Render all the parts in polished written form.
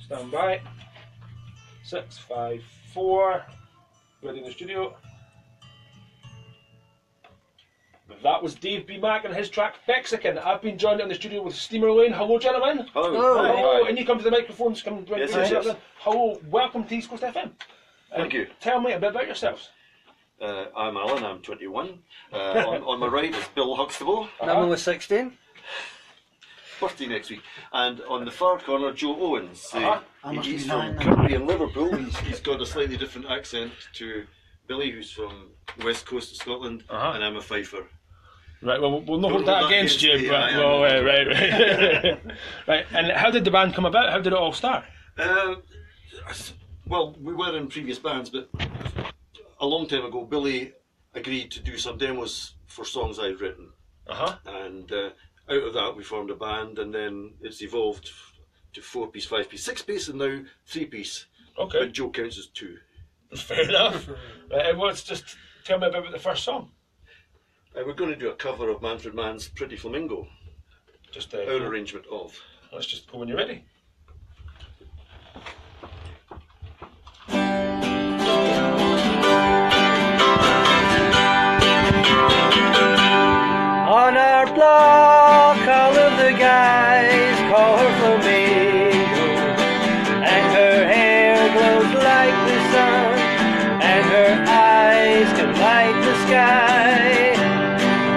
Stand by. 6, 5, 4. Ready in the studio. That was Dave B. Mack and his track Mexican. I've been joined in the studio with Steamer Lane. Hello, gentlemen. Hello. Hello. And you come to the microphones. Come right Yes. Hello. Welcome to East Coast FM. Thank you. Tell me a bit about yourselves. I'm Alan, I'm 21. On my right is Bill Huxtable, Number 16. birthday next week. And on the far corner, Joe Owens. He's from 9 Kirkby in Liverpool. He's got a slightly different accent to Billy, who's from West Coast of Scotland, and I'm a Fifer. Right, well, we'll not hold that against you, me, but, right. Right, and how did the band come about? How did it all start? Well, we were in previous bands, but a long time ago, Billy agreed to do some demos for songs I'd written. And out of that, we formed a band, and then it's evolved to 4-piece, 5-piece, 6-piece, and now 3-piece. Okay. But Joe counts as 2. Fair enough. Right, well, just tell me about the first song. We're going to do a cover of Manfred Mann's Pretty Flamingo. Just our arrangement of. Let's just go when you're ready. On our block, all of the guys call her Flamingo, and her hair glows like the sun, and her eyes can light the sky.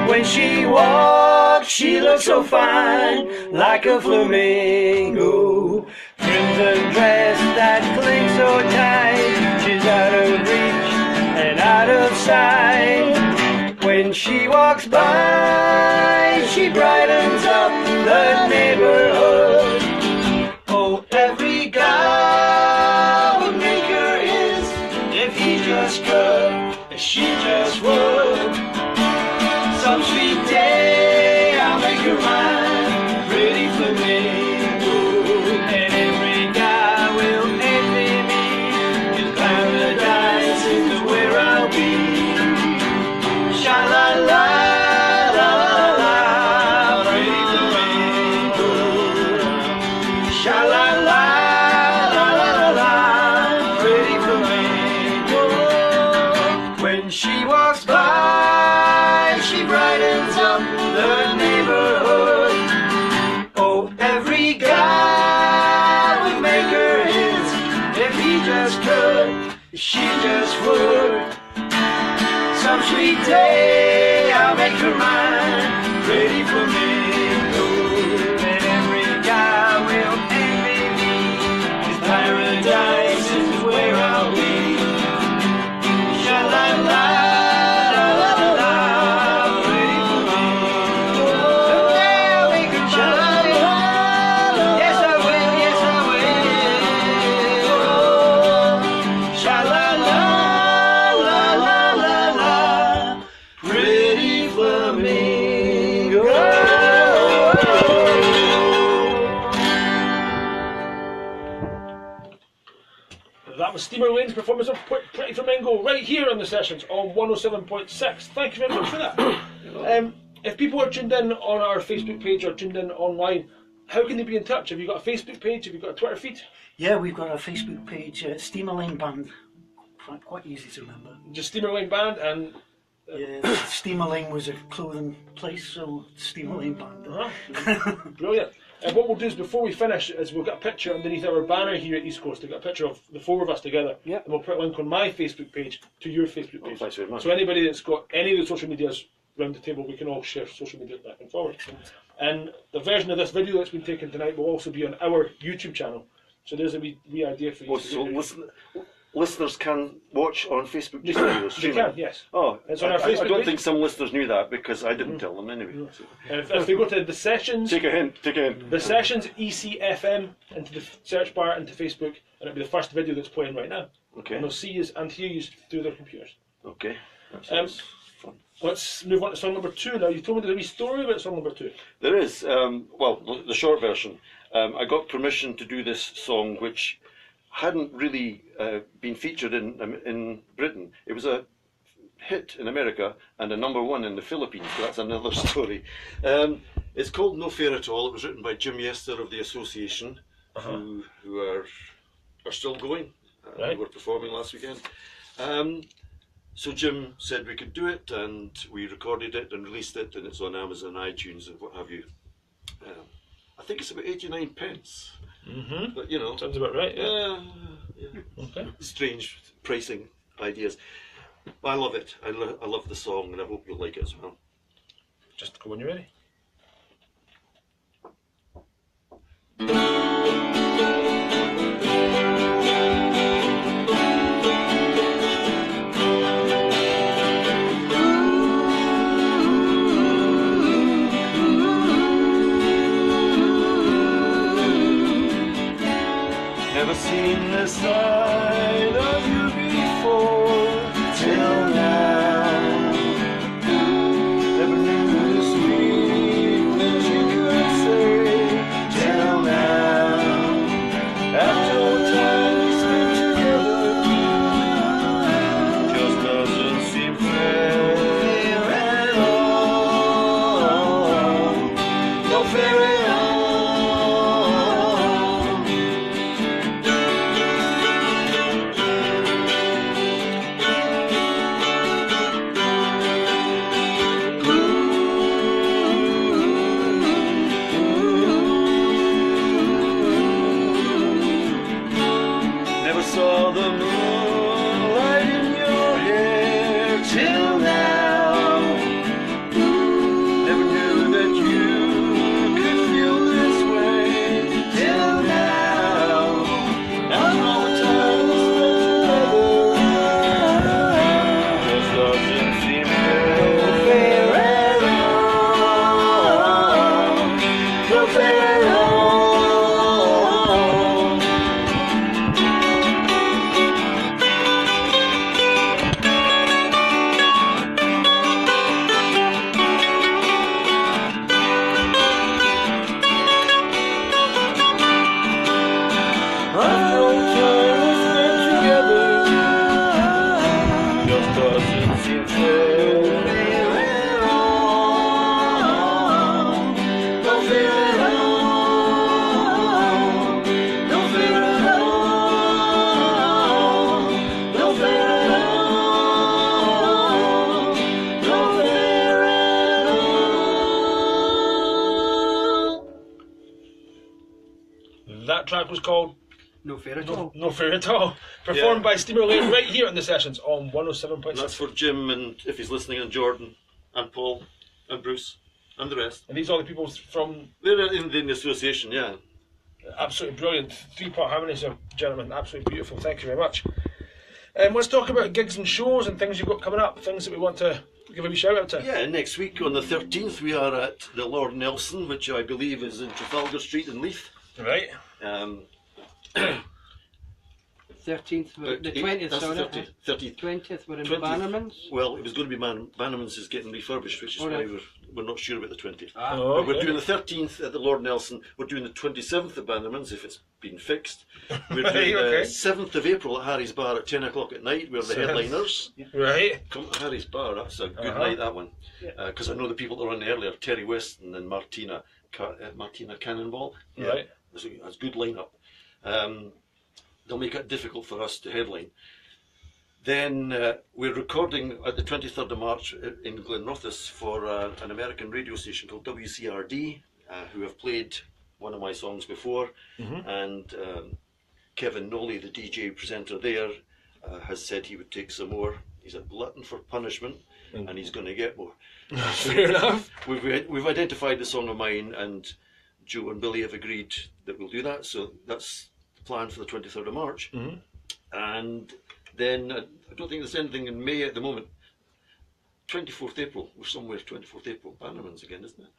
When she walks, she looks so fine, like a flamingo. Crimson dress that clings so tight, she's out of reach and out of sight. When she walks by, she brightens up the neighborhood. Oh, every guy would make her his if he just could, if she just would. Some sweet day I'll make her mine, pretty flamingo. And every guy will envy me, 'cause paradise is where I'll be. Sha-la-la, la-la-la, pretty flamingo. Sha-la-la, la-la-la, pretty flamingo. When she walks by, she brightens up the neighborhood. Oh, every guy would make her his if he just could, if she just would. Some sweet day I'll make her mine, pretty flamingo. And every guy will envy me, 'cause paradise is where I'll be. Sha-la-la, la-la-la, pretty flamingo. Someday I'll make her mine. Yes, I will, yes, I will. Sha-la-la, la-la-la-la, pretty flamingo. That was Steamer Lane's performance of Pretty Flamingo right here on the sessions on 107.6. Thank you very much for that. If people are tuned in on our Facebook page or tuned in online, how can they be in touch? Have you got a Facebook page? Have you got a Twitter feed? Yeah, we've got a Facebook page, Steamer Lane Band. Quite easy to remember. Just Steamer Lane Band and... Yeah, Steamer Lane was a clothing place, so Steamer Lane Band. Brilliant. And what we'll do is before we finish is we'll get a picture underneath our banner here at East Coast. We've got a picture of the 4 of us together. Yep. And we'll put a link on my Facebook page to your Facebook page. Thanks very much. So anybody that's got any of the social medias around the table, we can all share social media back and forward. And the version of this video that's been taken tonight will also be on our YouTube channel. So there's a wee idea for you. Oh, so listeners can watch on Facebook They videos. can, yes. Oh, It's on our I Facebook don't page. think some listeners knew that because I didn't tell them anyway. So. And if they go to the sessions, Take a hint. the sessions ECFM into the search bar into Facebook, and it'll be the first video that's playing right now. Okay. And they'll see you and hear you through their computers. Okay. That sounds fun. Let's move on to song number 2 now. You told me there's a wee story about song number 2. There is, well, the short version. I got permission to do this song, which hadn't really been featured in Britain. It was a hit in America and a #1 in the Philippines, but that's another story. It's called No Fair at All. It was written by Jim Yester of the Association, who are still going. Right. Who were performing last weekend. So Jim said we could do it, and we recorded it and released it, and it's on Amazon, iTunes, and what have you. I think it's about 89 pence. Mm-hmm. But you know, sounds about right. Yeah. Okay. Strange pricing ideas. I love it. I love the song, and I hope you'll like it as well. Just go when you're ready. Never seen the side of you before till now. Never knew the sweet things you could say till now. After all the time we spent together, just doesn't seem fair at all. No fair at all. Never saw the moonlight in your hair till now. Never knew that you could feel this way till now. After all the time we spent together, just doesn't seem fair at all. No fair at all. After all the time we spent together, just doesn't seem fair at all. No fair at all. No fair at all. No fair at all. No fair at all. That track was called No fair at all. No Fair at All. Performed by Steamer Lane right here in the sessions on 107.6. And that's for Jim, and if he's listening, and Jordan, and Paul, and Bruce, and the rest. And these are the people from They're in the association, yeah. absolutely brilliant 3-part harmonies, gentlemen. Absolutely beautiful. Thank you very much. Let's talk about gigs and shows and things you've got coming up, things that we want to give a wee shout out to. Yeah, next week on the 13th we are at the Lord Nelson, which I believe is in Trafalgar Street in Leith. Right. 13th, the 20th, That's sorry. the 30th. 20th, we're in 20th. Bannerman's. Well, it was going to be Bannerman's is getting refurbished, which is Oh, why right. we're not sure about the 20th. Oh, But we're okay. doing the 13th at the Lord Nelson. We're doing the 27th at Bannerman's if it's been fixed. We're Right, doing okay. the 7th of April at Harry's Bar at 10 o'clock at night. We're the headliners. Right. Come to Harry's Bar, that's a good Uh-huh. night, that one. Because I know the people that were on earlier, Terry Weston and Martina Cannonball. Yeah, Right. that's a good lineup. They'll make it difficult for us to headline. Then we're recording at the 23rd of March in Glenrothes for an American radio station called WCRD, who have played one of my songs before, and Kevin Noley, the DJ presenter there, has said he would take some more. He's a glutton for punishment, and he's going to get more. Fair enough. We've identified the song of mine, and Joe and Billy have agreed that we'll do that, so that's the plan for the 23rd of March. And then I don't think there's anything in May at the moment. 24th April, we're somewhere 24th April, Bannerman's again, isn't it?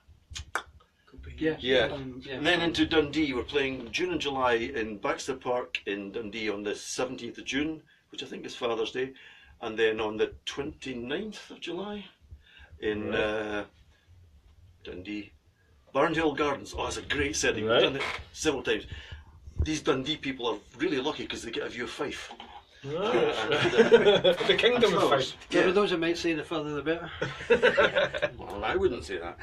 Yeah. Yeah. And then into Dundee, we're playing June and July in Baxter Park in Dundee on the 17th of June, which I think is Father's Day, and then on the 29th of July in Dundee, Barnhill Gardens. Oh, it's a great setting. Right. We've done it several times. These Dundee people are really lucky because they get a view of Fife. The kingdom of Fife. There are those that might say the further the better. Well, I wouldn't say that.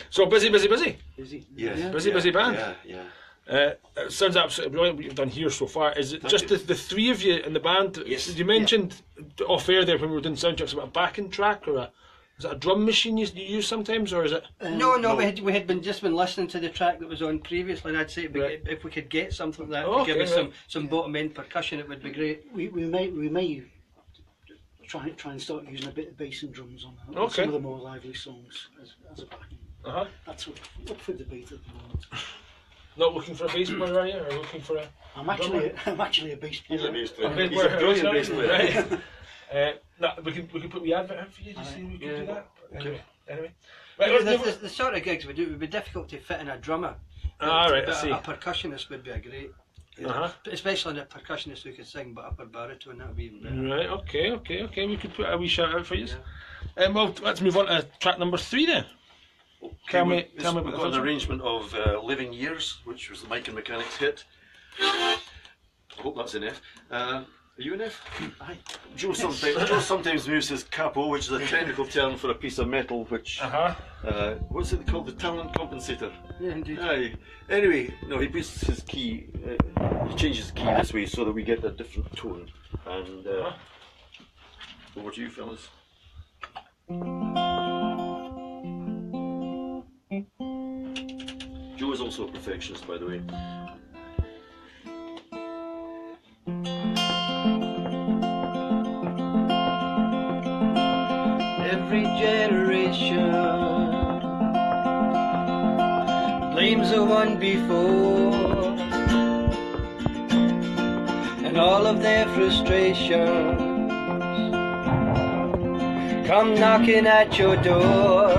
So busy. Is he? Yeah. Busy band. Yeah. It sounds absolutely brilliant what you've done here so far. Is it Thank just you. the three of you in the band? Yes. You mentioned off air there when we were doing sound checks about a backing track or is it a drum machine you use sometimes, or is it? No, we had been listening to the track that was on previously, and I'd say if we could get something that would give us some bottom end percussion, it would be great. We may try and start using a bit of bass and drums on some of the more lively songs as a backing. That's up for debate at the moment. Not looking for a bass player, are you? Or looking for a? I'm actually a bass player. He's a bass player. A bass He's a player, brilliant bass player. Right. No, we can put the advert in for you. Just see if we can do that. Okay. Anyway. The sort of gigs we do, it would be difficult to fit in a drummer. Right, I But see. a percussionist would be a great. Especially a percussionist who could sing but upper baritone, that would be even better. Right, okay. We could put a wee shout out for you. Well, let's move on to track number 3 then. Tell me We've about got an arrangement of Living Years, which was the Mike and Mechanics hit. I hope that's an F. Are you an F? Aye. Joe sometimes moves his capo, which is a technical term for a piece of metal, which what's it called? The talent compensator. Yeah, indeed. Aye. Anyway, no, he puts his key. He changes the key this way so that we get a different tone. And over to you, fellas. Joe is also a perfectionist, by the way. Every generation blames the one before, and all of their frustrations come knocking at your door.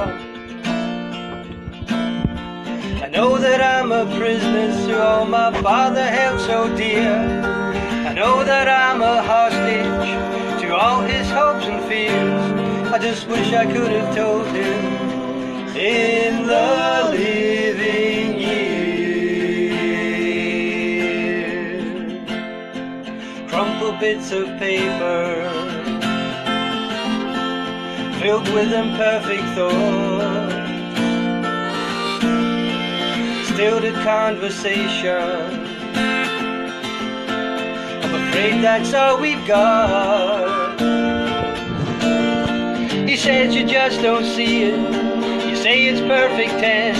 I know that I'm a prisoner to all my father held so dear. I know that I'm a hostage to all his hopes and fears. I just wish I could have told him in the living years. Crumpled bits of paper filled with imperfect thoughts, stilted conversation. I'm afraid that's all we've got. He says you just don't see it. You say it's perfect tense.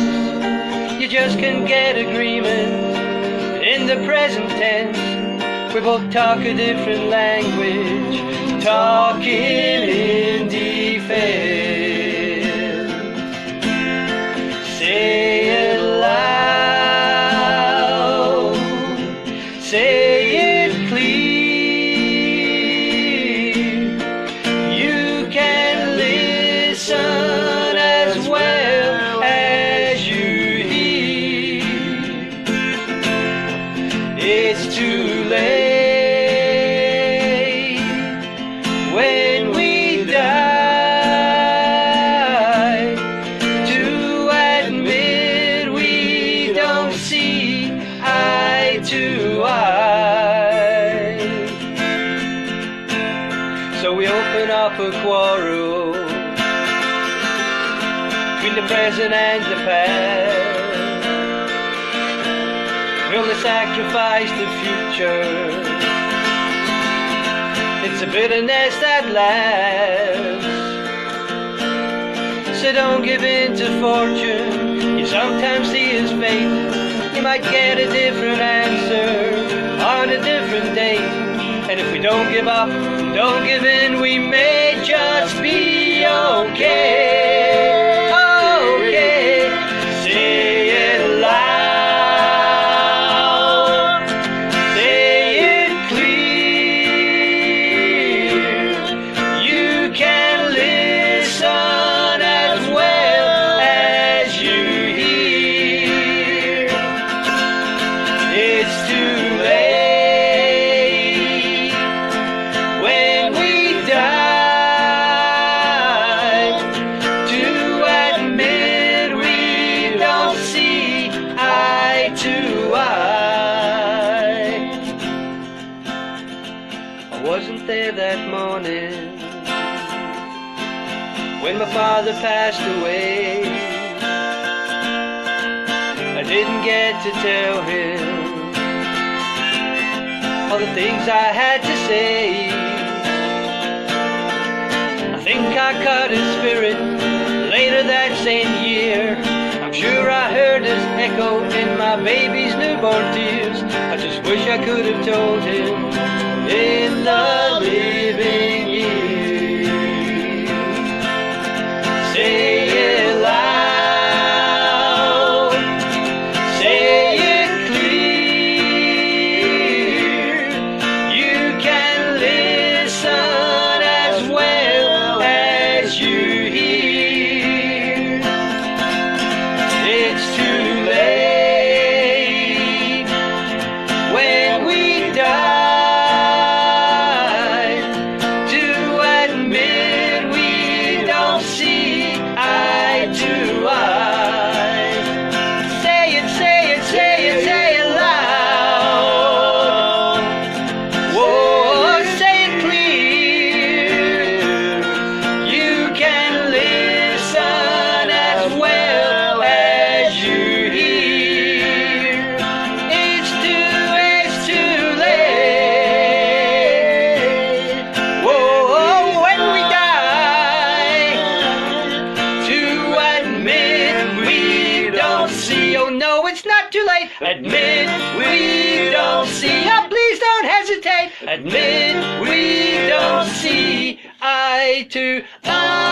You just can't get agreement in the present tense. We both talk a different language, talking in defense. Say it loud, say it clear. You can listen as well as you hear. It's too late when we die to admit we don't see eye to eye. So we open up a quarrel between the present and the past. We only sacrifice the future. It's a bitterness that lasts. So don't give in to fortune. You sometimes see his fate. You might get a different answer on a different date. And if we don't give up, don't give in, we may just be okay. Okay. Say it loud, say it clear. You can listen as well as you hear. It's too late when we die to admit we don't see eye to eye. I wasn't there that morning when my father passed away. I didn't get to tell him all the things I had to say. I think I caught his spirit later that same year. I'm sure I heard his echo in my baby's newborn tears. I just wish I could have told him in the living years. Say it loud, say it clear. You can listen as well as you hear. It's too late when we die to admit we don't see eye to eye. Say it, say it, say it, say it loud. Whoa, say it clear. You can listen as well as you hear. It's too late. Whoa, when we die to admit we don't see. Oh no, it's not too late. Admit we don't see. Oh, please don't hesitate. Admit we don't see eye to eye.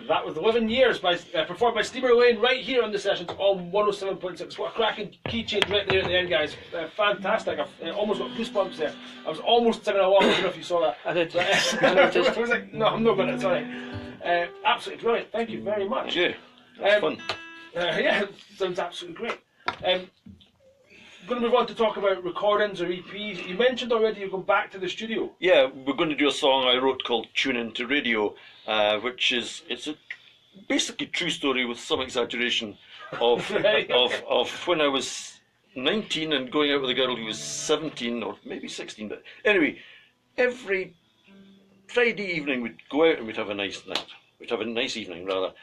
That was 11 years performed by Steamer Lane right here on the sessions on 107.6. What a cracking key change right there at the end, guys. Fantastic. I almost got goosebumps there. I was almost singing along. I don't know if you saw that. I did. But, I was like, no, I'm not going to. Sorry. Absolutely brilliant. Thank you very much. Yeah, that's fun. Yeah, sounds absolutely great. Going to move on to talk about recordings or EPs. You mentioned already you're going back to the studio. Yeah, we're going to do a song I wrote called Tune Into Radio, which is, it's a basically true story with some exaggeration of, of when I was 19 and going out with a girl who was 17 or maybe 16. But anyway, every Friday evening we'd go out and we'd have a nice night. We'd have a nice evening rather.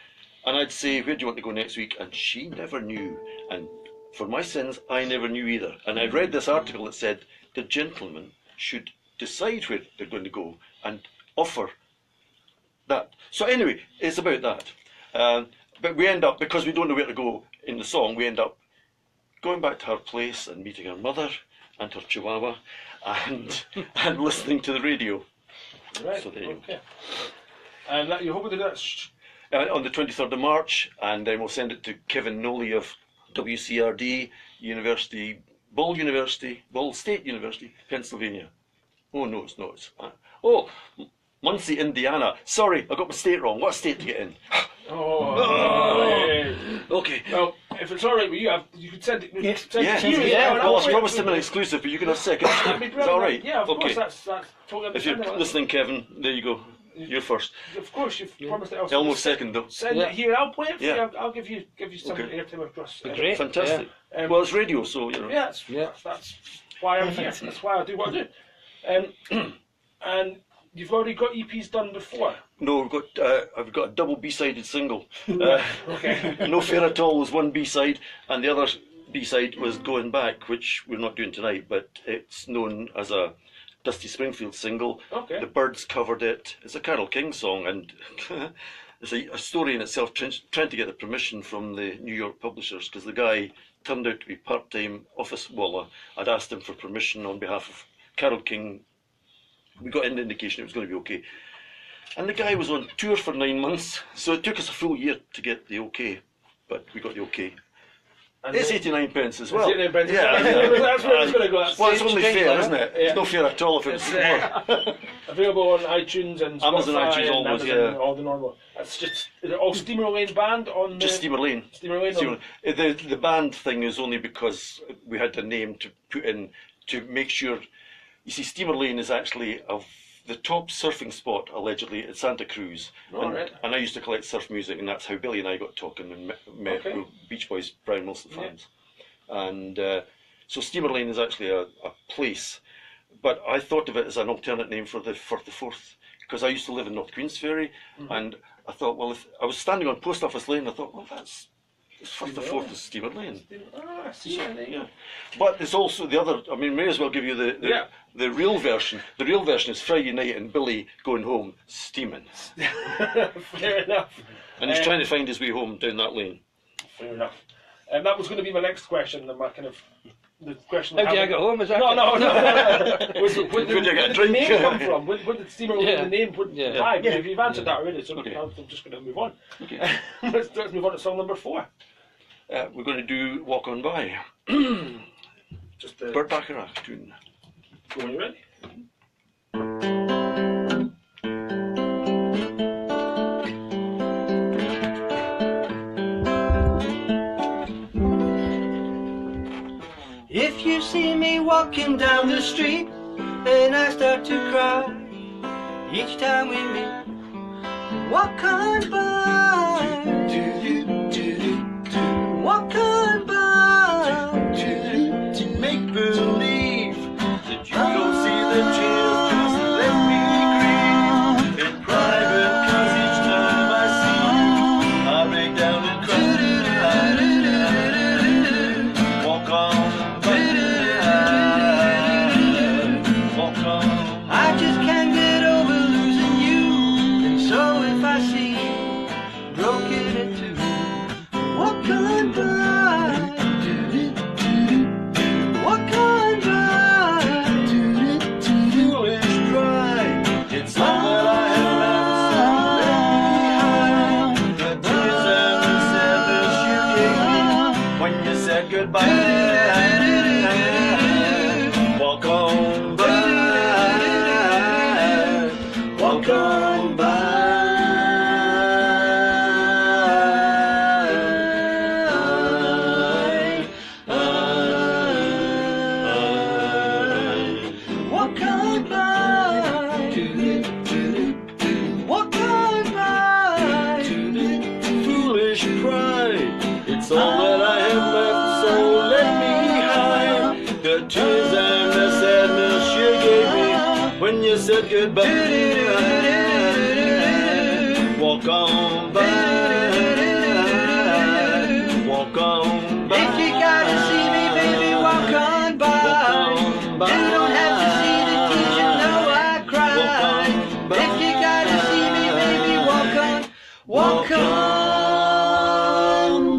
And I'd say, where do you want to go next week? And she never knew. And for my sins, I never knew either. And I read this article that said the gentleman should decide where they're going to go and offer that. So anyway, it's about that. But we end up, because we don't know where to go in the song, we end up going back to her place and meeting her mother and her chihuahua and listening to the radio. Right, So there you okay. And you're hoping to do that on the 23rd of March, and then we'll send it to Kevin Noley of WCRD University, Ball State University, Pennsylvania. Oh no, it's not. Muncie, Indiana. Sorry, I got my state wrong. What state to get in? Okay. Well, if it's all right with you, you could send it. Yes. Send it to you. Well, I promised him an exclusive, but you can have second. Is that all right? Yeah, of okay. course. That's totally If you're understandable. listening, Kevin, there you go. You're first. Of course, you've promised it. Almost second though. Send it here. I'll play it for Yeah. you. I'll give you some Okay. airtime across. Great. Fantastic. Yeah. Well, it's radio, so you know. Yeah, that's why I'm here. That's why I do what I do. And you've already got EPs done before. No, I've got a double B-sided single. Okay. No Fair at All was one B-side, and the other B-side was Going Back, which we're not doing tonight, but it's known as a Dusty Springfield single. Okay. The Byrds covered it. It's a Carole King song, and it's a story in itself, trying to get the permission from the New York publishers, because the guy turned out to be part-time office. Well, I'd asked him for permission on behalf of Carole King. We got an indication it was going to be okay. And the guy was on tour for 9 months, so it took us a full year to get the okay, but we got the okay. And It's 89 pence as well. 89 pence. Yeah, That's where it's going to go. That's well, it's only fair, isn't it? Yeah. It's not fair at all if it's more. Available on iTunes and Spotify Amazon, iTunes, and almost, Amazon, yeah. all the normal. That's just, is it all Steamer Lane Band on Just Steamer Lane. Steamer Lane. Steamer Lane. The band thing is only because we had a name to put in to make sure. You see, Steamer Lane is actually the top surfing spot, allegedly, at Santa Cruz. Right. And I used to collect surf music, and that's how Billy and I got talking and met Okay. Beach Boys, Brian Wilson fans. And so Steamer Lane is actually a place, but I thought of it as an alternate name for the fourth because I used to live in North Queensferry, and I thought, well, if I was standing on Post Office Lane, I thought, well, it's first or fourth is Steamer Lane. Ah, see, Yeah. But there's also the other. I mean, may as well give you the real version. The real version is Friday night and Billy going home steaming, Fair enough. and he's trying to find his way home down that lane. Fair enough. And that was going to be my next question. My kind of the question. How did I get home? Is that No. Where Did you get a did the drink? name come from? Where did Steamer Lane, Yeah. the name? Why? You've answered that already, so Okay. I'm just going to move on. Okay. let's move on to song number 4. We're going to do Walk On By. Just Burt Bacharach tune. go when you're ready. If you see me walking down the street and I start to cry each time we meet, walk on by, walk on by, Make believe that you don't see the tears, just let me grieve in private, 'cause each time I see you, I break down and cry. Walk on by, walk on. I just can't get over losing you, and so if I see you broken in two, walk on by, walk on by. Foolish pride, it's all that I have left, so let me hide the tears and the sadness you gave me when you said goodbye. Walk on by, walk on by. Walk on by, walk on by. Foolish pride, it's all that I have left, so let me hide the tears and the sadness you gave me when you said goodbye. Walk on by, walk on by. If you gotta see me, baby, walk on by. Walk on by. You don't have to see the tears, you know I cry. Walk on by. If you gotta see me, baby, walk on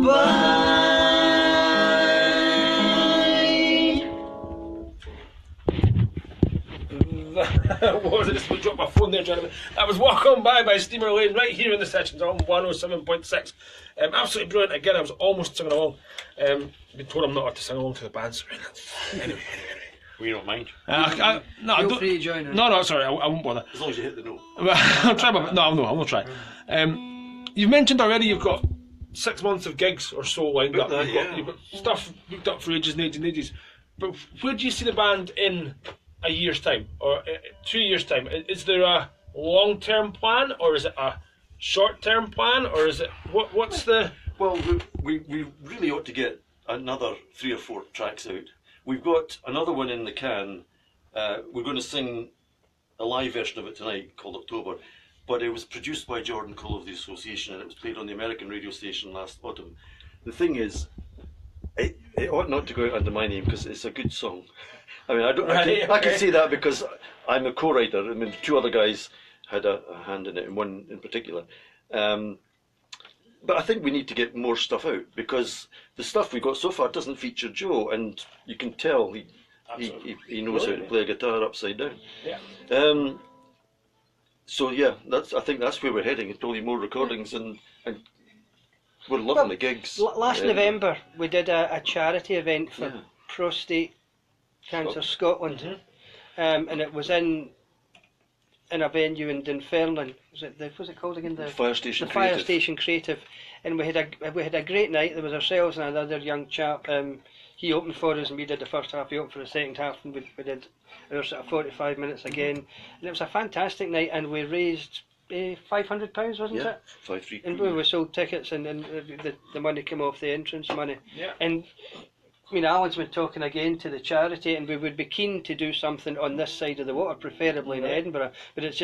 by. What was it? Just dropped my phone there, gentlemen. That was Walk On By Steamer Lane, right here in the sessions on 107.6. Absolutely brilliant. Again, I was almost singing along. Been told I'm not allowed to sing along to the bands. Anyway. We don't mind. No, I Feel don't. free to join us. No, sorry, I won't bother. As long as you hit the note. I'll try my. No, I will try. You've mentioned already you've got 6 months of gigs or so lined up. You've got stuff booked up for ages and ages and ages. But where do you see the band in a year's time or 2 years' time? Is there a long-term plan, or is it a short-term plan, or is it what's the? Well, we really ought to get another 3 or 4 tracks out. We've got another one in the can. We're going to sing a live version of it tonight called October, but it was produced by Jordan Cole of the Association, and it was played on the American radio station last autumn. The thing is, it ought not to go out under my name because it's a good song. I mean, I can say that because I'm a co-writer. I mean, 2 other guys had a hand in it, and one in particular. But I think we need to get more stuff out because the stuff we got so far doesn't feature Joe, and you can tell he knows how to play a guitar upside down. Yeah. So yeah, I think that's where we're heading. It's probably more recordings and we're loving the gigs. Last November we did a charity event for Prostate Cancer Scotland, and it was in a venue in Dunfermline. Was it called again? The Fire Station The Fire Creative. Station Creative, and we had a great night. There was ourselves and another young chap. He opened for us, and we did the first half. He opened for the second half, and we did our sort of 45 minutes again. And it was a fantastic night, and we raised £500, wasn't it? 5-3. And we sold tickets, and the money came off the entrance money. Yeah. And I mean, Alan's been talking again to the charity, and we would be keen to do something on this side of the water, preferably in Edinburgh. But it's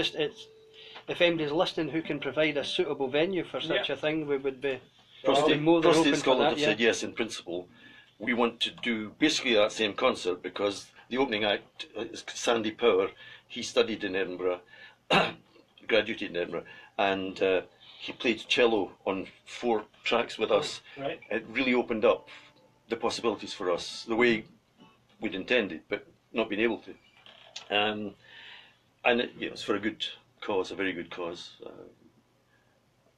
if anybody's listening who can provide a suitable venue for such a thing, we would be more than Prostate open Scotland for have that. Yeah. said yes in principle. We want to do basically that same concert because the opening act is Sandy Power. He studied in Edinburgh, graduated in Edinburgh, and he played cello on 4 tracks with us. Right. It really opened up the possibilities for us the way we'd intended, but not been able to. And it's for a good cause, a very good cause.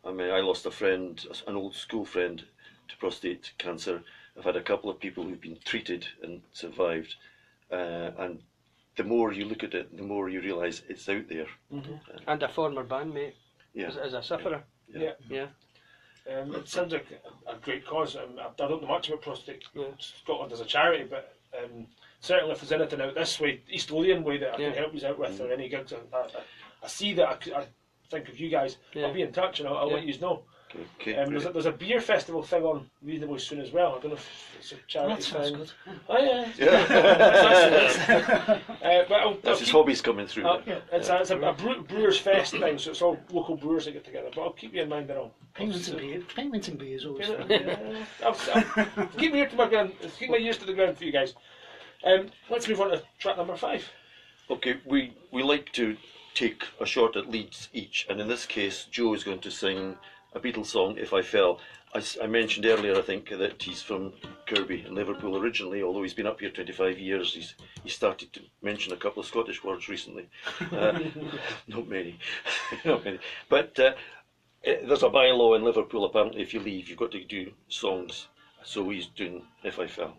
I mean, I lost a friend, an old school friend, to prostate cancer. I've had a couple of people who've been treated and survived. And the more you look at it, the more you realise it's out there. And a former bandmate as a sufferer. Yeah. It sounds like a great cause. I don't know much about prostate Scotland as a charity, but certainly if there's anything out this way, East Lothian way that I can help you out with, or any gigs, I see that. I think of you guys. I'll be in touch and I'll let you know. Okay, there's a beer festival thing on reasonably soon as well. I don't know if it's a charity That sounds thing. good. Oh yeah. That's his hobbies coming through. It's a brewers fest thing, so it's all local brewers that get together. But I'll keep you in mind there. Payments and beer is always fun. I'll keep me here to my ground. Keep my ears to the ground for you guys. Let's move on to track number 5. Okay, we like to take a shot at leads each, and in this case, Joe is going to sing a Beatles song, If I Fell. I mentioned earlier, I think, that he's from Kirby in Liverpool originally, although he's been up here 25 years. He started to mention a couple of Scottish words recently. Not many. Not many. But there's a bylaw in Liverpool, apparently, if you leave, you've got to do songs. So he's doing If I Fell.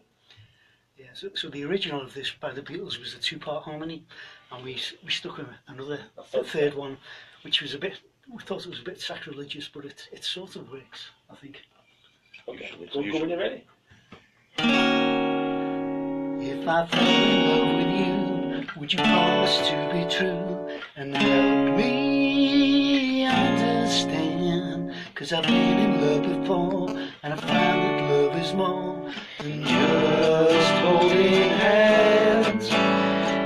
Yeah, so the original of this by the Beatles was a 2-part harmony, and we stuck with a third one, which was we thought it was a bit sacrilegious, but it sort of works, I think. Okay, go when you're ready. If I fell in love with you, would you promise to be true and help me understand? 'Cause I've been in love before, and I found that love is more than just holding hands.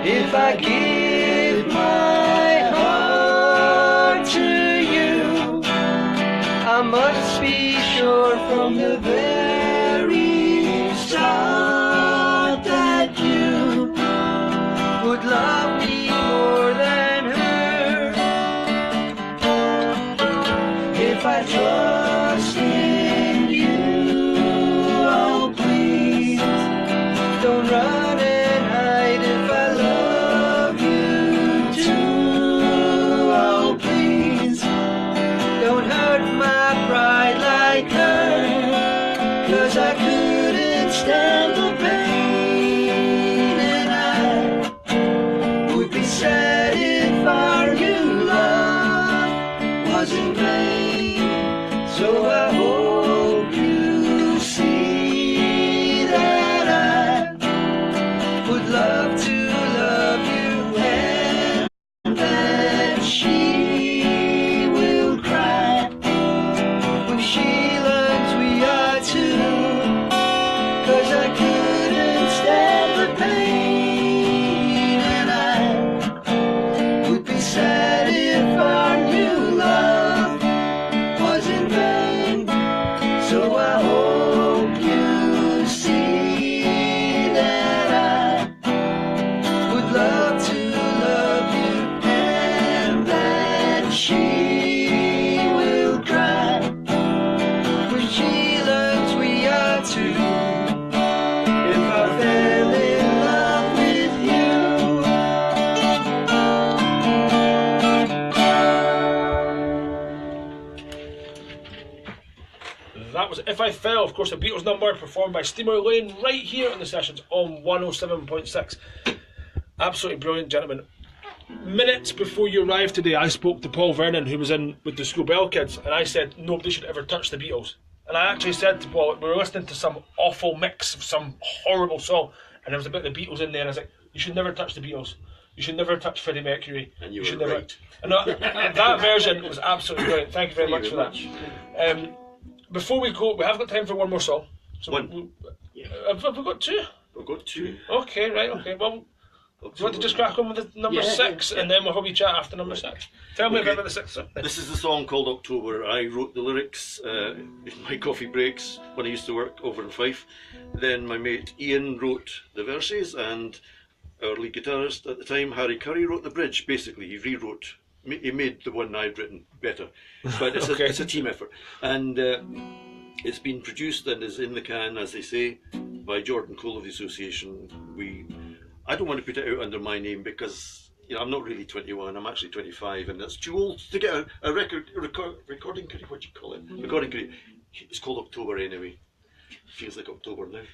If I give my heart to you, I must be sure from the very start that you would love me more than her. If I trust in you, oh please, don't run and hide. If I love you too, oh please, don't hurt my pride like her. 'Cause I couldn't stand the pain, and I would be sad if our new love was in vain. So I hope you see that I would love to love you, and that she will cry when she learns we are two. 'Cause I couldn't stand the pain, and I would be sad if our new love was in vain. So I hope you see that I would love to love you, and that she will cry when she learns we are two. If I fell in love with you. That was If I Fell, of course, a Beatles number performed by Steamer Lane right here on the sessions on 107.6. Absolutely brilliant, gentlemen. Minutes before you arrived today, I spoke to Paul Vernon, who was in with the School Bell Kids, and I said nobody should ever touch the Beatles. And I actually said to Paul, we were listening to some awful mix of some horrible song, and there was a bit of the Beatles in there, and I was like, you should never touch the Beatles. You should never touch Freddie Mercury. And you should were never. right. And that version was absolutely brilliant. Thank you very much for that. Before we go, we have got time for one more song. So One. have we got 2? We've got 2. Okay, right, okay. Well, Do you want to just crack on with the number 6 and then we'll probably chat after number 6? Tell me about the 6th song. This is the song called October. I wrote the lyrics in my coffee breaks when I used to work over in Fife. Then my mate Ian wrote the verses, and our lead guitarist at the time, Harry Curry, wrote the bridge. Basically, he made the one I'd written better. But it's, it's a team effort. And it's been produced and is in the can, as they say, by Jordan Cole of the Association. I don't want to put it out under my name because I'm not really 21. I'm actually 25, and that's too old to get a recording career. What do you call it? Recording career. It's called October anyway. Feels like October now.